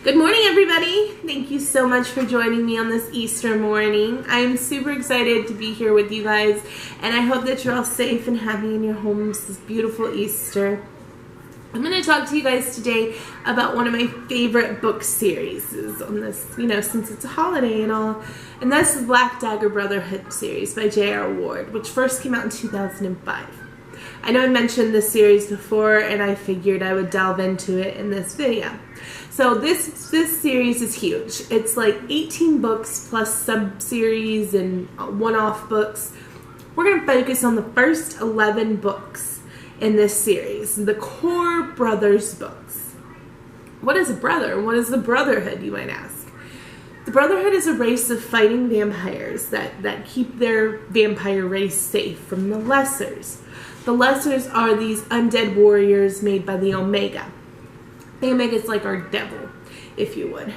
Good morning, everybody. Thank you so much for joining me on this Easter morning. I am super excited to be here with you guys, and I hope that you're all safe and happy in your homes this beautiful Easter. I'm going to talk to you guys today about one of my favorite book series on this, since it's a holiday and all, and that's the Black Dagger Brotherhood series by J.R. Ward, which first came out in 2005. I know I mentioned this series before, and I figured I would delve into it in this video. So this series is huge. It's like 18 books plus sub-series and one-off books. We're going to focus on the first 11 books in this series, the core brothers books. What is a brother, and what is the Brotherhood, you might ask? The Brotherhood is a race of fighting vampires that keep their vampire race safe from the Lessers. The Lessers are these undead warriors made by the Omega. The Omega is like our devil, if you would.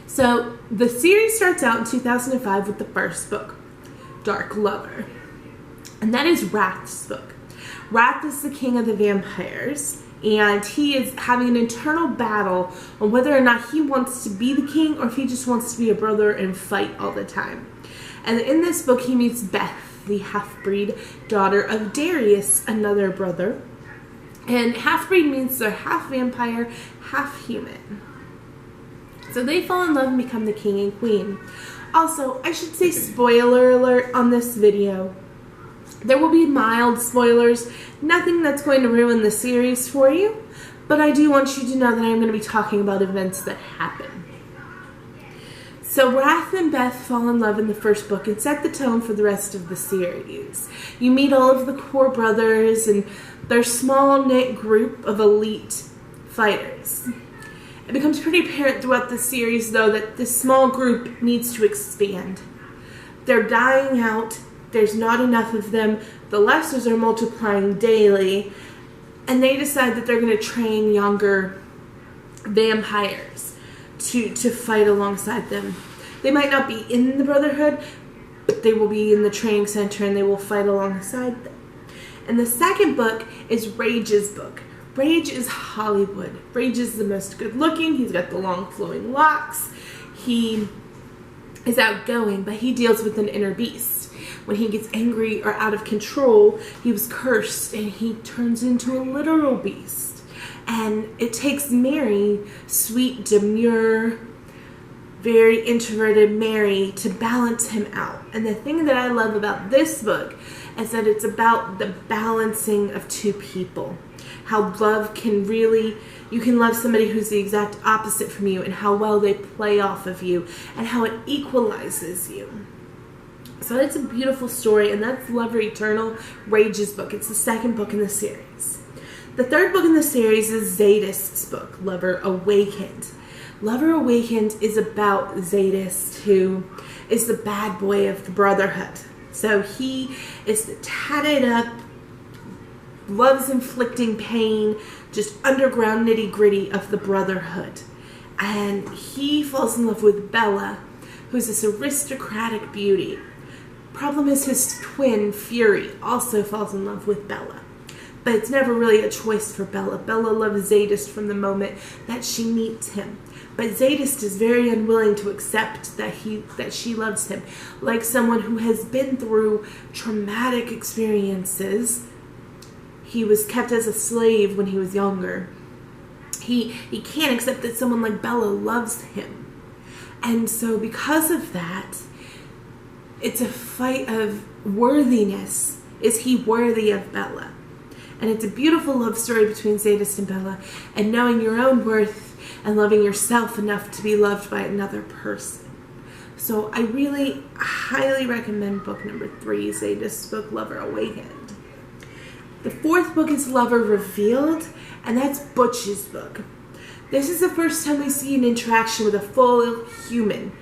So the series starts out in 2005 with the first book, Dark Lover. And that is Wrath's book. Wrath is the king of the vampires, and he is having an internal battle on whether or not he wants to be the king or if he just wants to be a brother and fight all the time. And in this book, he meets Beth, the half-breed daughter of Darius, another brother. And half-breed means they're half vampire, half human. So they fall in love and become the king and queen. Also, I should say spoiler alert on this video. There will be mild spoilers, nothing that's going to ruin the series for you, but I do want you to know that I'm going to be talking about events that happen. So Wrath and Beth fall in love in the first book and set the tone for the rest of the series. You meet all of the core brothers and their small-knit group of elite fighters. It becomes pretty apparent throughout the series, though, that this small group needs to expand. They're dying out. There's not enough of them. The Lessers are multiplying daily, and they decide that they're going to train younger vampires to fight alongside them. They might not be in the Brotherhood, but they will be in the training center and they will fight alongside them. And the second book is Rage's book. Rage is Hollywood. Rage is the most good looking. He's got the long flowing locks. He is outgoing, but he deals with an inner beast. When he gets angry or out of control, he was cursed and he turns into a literal beast. And it takes Mary, sweet, demure, very introverted Mary, to balance him out. And the thing that I love about this book is that it's about the balancing of two people. How love can really, you can love somebody who's the exact opposite from you, and how well they play off of you, and how it equalizes you. So it's a beautiful story, and that's Lover Eternal, Rage's book. It's the second book in the series. The third book in the series is Zadist's book, Lover Awakened. Lover Awakened is about Zadist, who is the bad boy of the Brotherhood. So he is the tatted up, loves inflicting pain, just underground nitty gritty of the Brotherhood. And he falls in love with Bella, who's this aristocratic beauty. Problem is his twin, Fury, also falls in love with Bella. But it's never really a choice for Bella. Bella loves Zadist from the moment that she meets him. But Zadist is very unwilling to accept that she loves him. Like someone who has been through traumatic experiences. He was kept as a slave when he was younger. He can't accept that someone like Bella loves him. And so because of that, it's a fight of worthiness. Is he worthy of Bella? And it's a beautiful love story between Zadist and Bella, and knowing your own worth and loving yourself enough to be loved by another person. So I really highly recommend book number 3, Zadist's book, Lover Awakened. The fourth book is Lover Revealed, and that's Butch's book. This is the first time we see an interaction with a full human.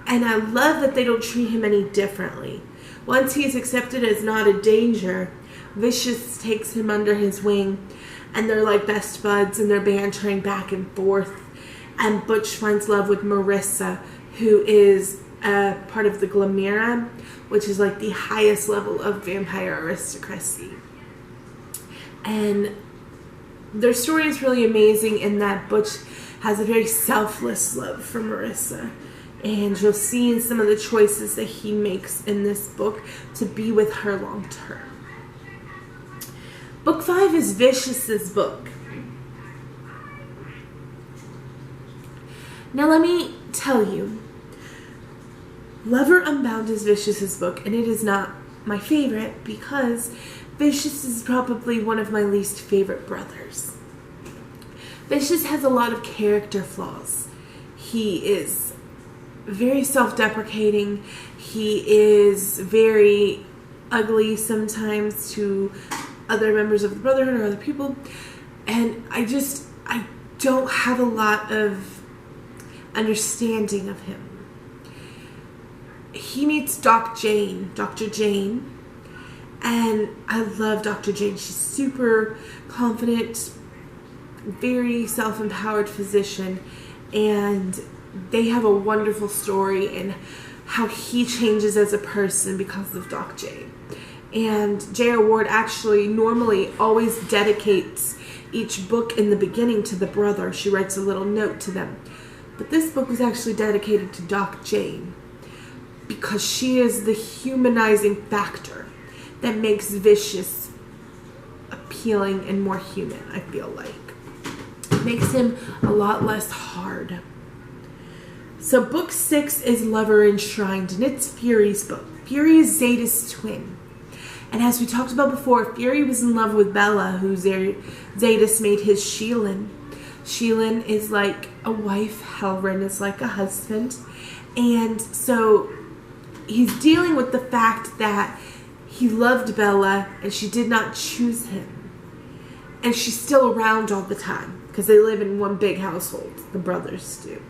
And I love that they don't treat him any differently. Once he is accepted as not a danger, Vicious takes him under his wing, and they're like best buds, and they're bantering back and forth. And Butch finds love with Marissa, who is part of the Glamira, which is like the highest level of vampire aristocracy. And their story is really amazing in that Butch has a very selfless love for Marissa. And you'll see in some of the choices that he makes in this book to be with her long term. Book 5 is Vicious's book. Now let me tell you, Lover Unbound is Vicious's book, and it is not my favorite because Vicious is probably one of my least favorite brothers. Vicious has a lot of character flaws. He is very self-deprecating. He is very ugly sometimes to other members of the Brotherhood or other people. And I don't have a lot of understanding of him. He meets Dr. Jane, and I love Dr. Jane. She's super confident, very self-empowered physician, and they have a wonderful story in how he changes as a person because of Doc Jane. And J.R. Ward actually normally always dedicates each book in the beginning to the brother. She writes a little note to them. But this book was actually dedicated to Doc Jane because she is the humanizing factor that makes Vicious appealing and more human, I feel like. It makes him a lot less hard. So book 6 is Lover Enshrined, and it's Fury's book. Fury is Zeta's twin. And as we talked about before, Fury was in love with Bella, who Zetas made his Sheelin. Sheelin is like a wife, Helren is like a husband. And so he's dealing with the fact that he loved Bella and she did not choose him. And she's still around all the time because they live in one big household, the brothers do.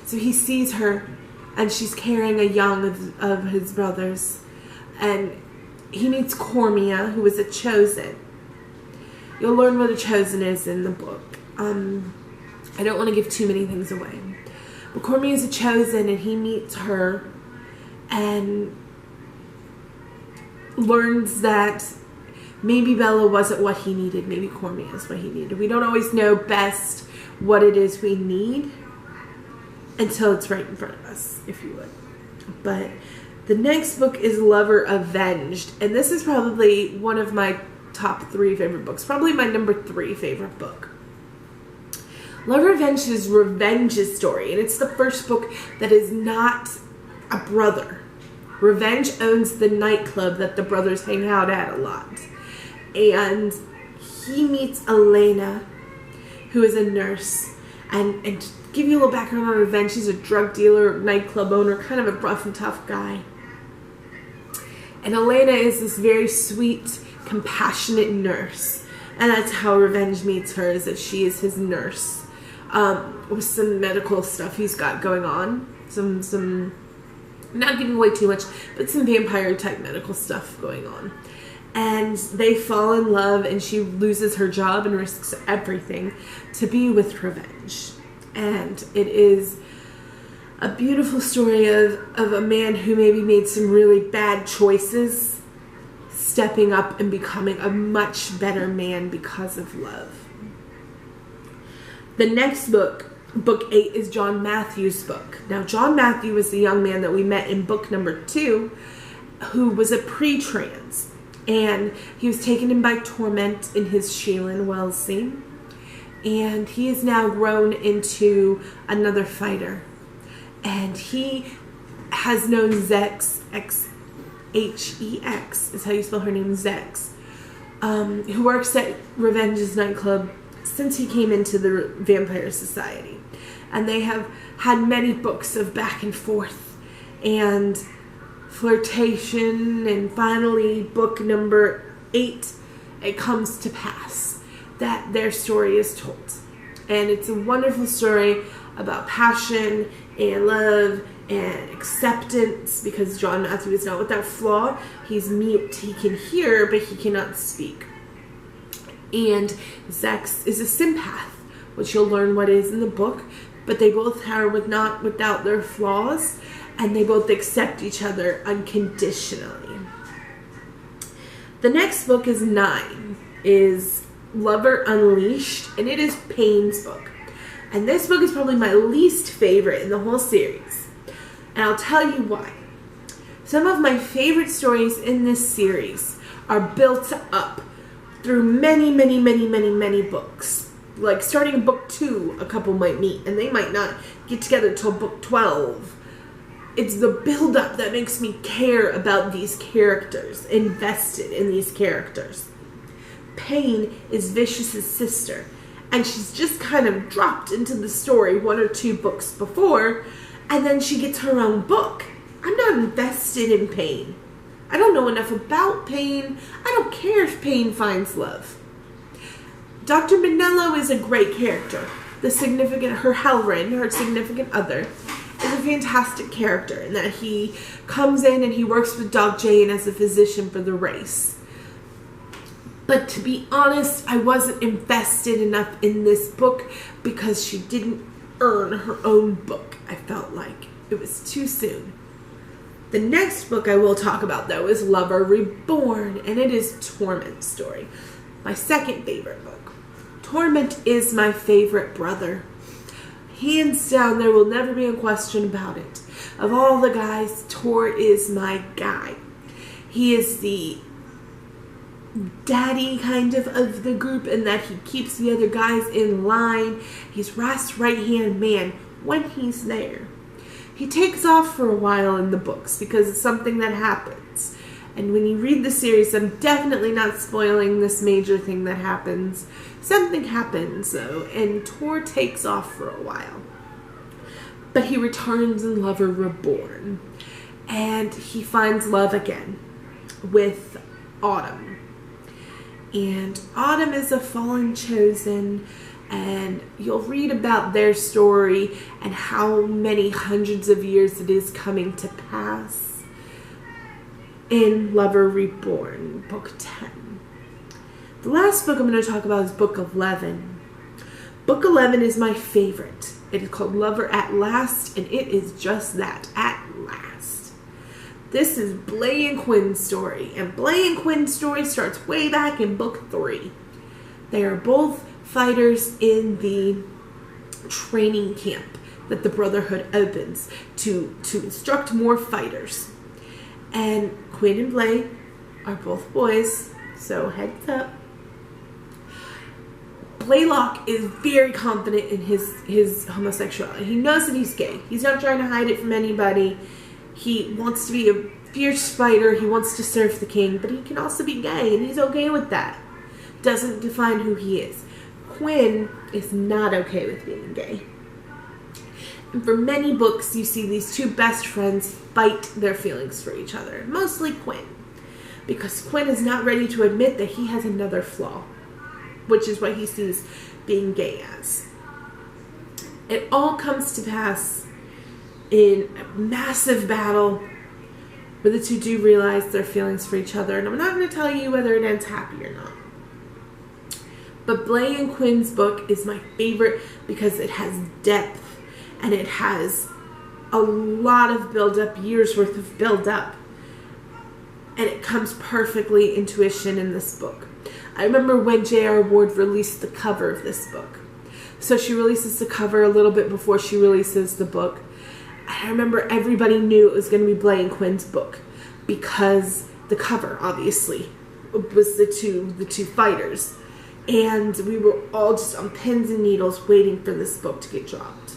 So he sees her and she's carrying a young of his brothers. And he meets Cormia, who is a chosen. You'll learn what a chosen is in the book. I don't want to give too many things away. But Cormia is a chosen, and he meets her and learns that maybe Bella wasn't what he needed. Maybe Cormia is what he needed. We don't always know best what it is we need until it's right in front of us, if you would. But the next book is Lover Avenged, and this is probably one of my top 3 favorite books. Probably my number 3 favorite book. Lover Avenged is Revenge's story, and it's the first book that is not a brother. Revenge owns the nightclub that the brothers hang out at a lot. And he meets Elena, who is a nurse. And to give you a little background on Revenge, he's a drug dealer, nightclub owner, kind of a rough and tough guy. And Elena is this very sweet, compassionate nurse. And that's how Revenge meets her, is that she is his nurse. With some medical stuff he's got going on. Some not giving away too much, but some vampire type medical stuff going on. And they fall in love, and she loses her job and risks everything to be with Revenge. And it is a beautiful story of a man who maybe made some really bad choices, stepping up and becoming a much better man because of love. The next book, book 8, is John Matthews' book. Now, John Matthew was the young man that we met in book number 2, who was a pre-trans. And he was taken in by torment in his Sheelin Wellesley. And he is now grown into another fighter. And he has known Zex, X-H-E-X is how you spell her name, Zex, who works at Revenge's nightclub since he came into the Vampire Society. And they have had many books of back and forth and flirtation, and finally book number 8, it comes to pass that their story is told. And it's a wonderful story about passion and love and acceptance, because John Matthew is not without flaw. He's mute, he can hear, but he cannot speak. And Zex is a sympath, which you'll learn what is in the book, but they both are not without their flaws, and they both accept each other unconditionally. The next book is 9, is Lover Unleashed, and it is Payne's book. And this book is probably my least favorite in the whole series. And I'll tell you why. Some of my favorite stories in this series are built up through many books. Like starting in book 2, a couple might meet, and they might not get together till book 12. It's the build-up that makes me care about these characters, invested in these characters. Payne is Vicious's sister, and she's just kind of dropped into the story 1 or 2 books before, and then she gets her own book. I'm not invested in Payne. I don't know enough about Payne. I don't care if Payne finds love. Dr. Manello is a great character. Her Halrin, her significant other, is a fantastic character in that he comes in and he works with Doc Jane as a physician for the race. But to be honest, I wasn't invested enough in this book because she didn't earn her own book. I felt like it was too soon. The next book I will talk about, though, is Lover Reborn, and it is Torment's story. My second favorite book. Torment is my favorite brother. Hands down, there will never be a question about it. Of all the guys, Tor is my guy. He is the daddy kind of the group in that he keeps the other guys in line. He's Rast's right-hand man when he's there. He takes off for a while in the books because it's something that happens. And when you read the series, I'm definitely not spoiling this major thing that happens. Something happens, though, and Tor takes off for a while. But he returns in Lover Reborn. And he finds love again with Autumn. And Autumn is a fallen chosen, and you'll read about their story and how many hundreds of years it is coming to pass in Lover Reborn, book 10. The last book I'm going to talk about is book 11. Book 11 is my favorite. It is called Lover at Last, and it is just that, at last. This is Blaine and Quinn's story, and Blaine and Quinn's story starts way back in book 3. They are both fighters in the training camp that the Brotherhood opens to instruct more fighters. And Quinn and Blaine are both boys, so heads up. Blaylock is very confident in his homosexuality. He knows that he's gay. He's not trying to hide it from anybody. He wants to be a fierce fighter. He wants to serve the king, but he can also be gay, and he's okay with that. Doesn't define who he is. Quinn is not okay with being gay. And for many books, you see these two best friends fight their feelings for each other. Mostly Quinn. Because Quinn is not ready to admit that he has another flaw, which is what he sees being gay as. It all comes to pass in a massive battle where the two do realize their feelings for each other. And I'm not going to tell you whether it ends happy or not. But Blaine and Quinn's book is my favorite because it has depth and it has a lot of build-up, years worth of build-up. And it comes perfectly in tuition in this book. I remember when J.R. Ward released the cover of this book. So she releases the cover a little bit before she releases the book. And I remember everybody knew it was going to be Blaine and Quinn's book because the cover, obviously, was the two fighters. And we were all just on pins and needles waiting for this book to get dropped.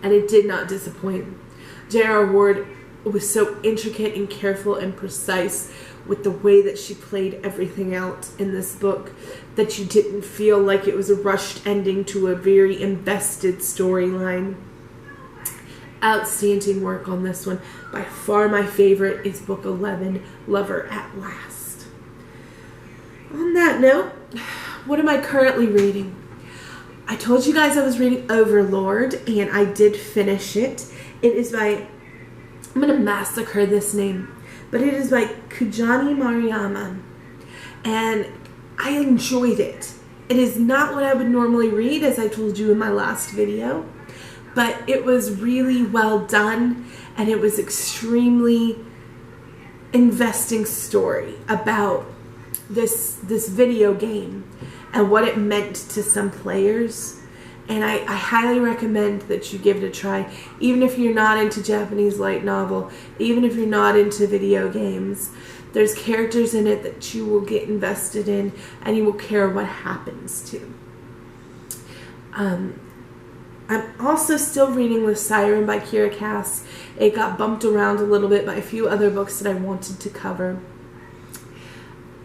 And it did not disappoint. J.R. Ward was so intricate and careful and precise with the way that she played everything out in this book that you didn't feel like it was a rushed ending to a very invested storyline. Outstanding work on this one. By far my favorite is book 11, Lover at Last. On that note, what am I currently reading? I told you guys I was reading Overlord, and I did finish it. It is by, I'm going to massacre this name, but it is by Kujani Mariyama, and I enjoyed it. It is not what I would normally read, as I told you in my last video, but it was really well done, and it was extremely investing story about this video game and what it meant to some players. And I highly recommend that you give it a try, even if you're not into Japanese light novel, even if you're not into video games. There's characters in it that you will get invested in, and you will care what happens to. I'm also still reading The Siren by Kira Cass. It got bumped around a little bit by a few other books that I wanted to cover.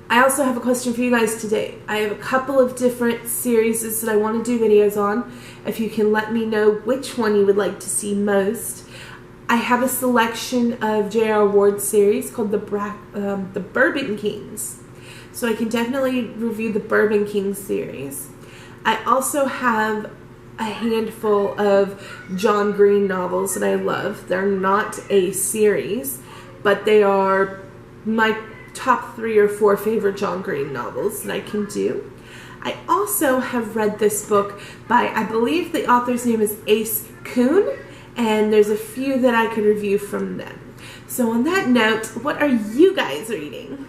I also have a question for you guys today. I have a couple of different series that I want to do videos on. If you can let me know which one you would like to see most. I have a selection of J.R. Ward's series called the Bourbon Kings. So I can definitely review the Bourbon Kings series. I also have a handful of John Green novels that I love. They're not a series, but they are my top 3 or 4 favorite John Green novels that I can do. I also have read this book by, I believe the author's name is Ace Kuhn, and there's a few that I could review from them. So on that note, what are you guys reading?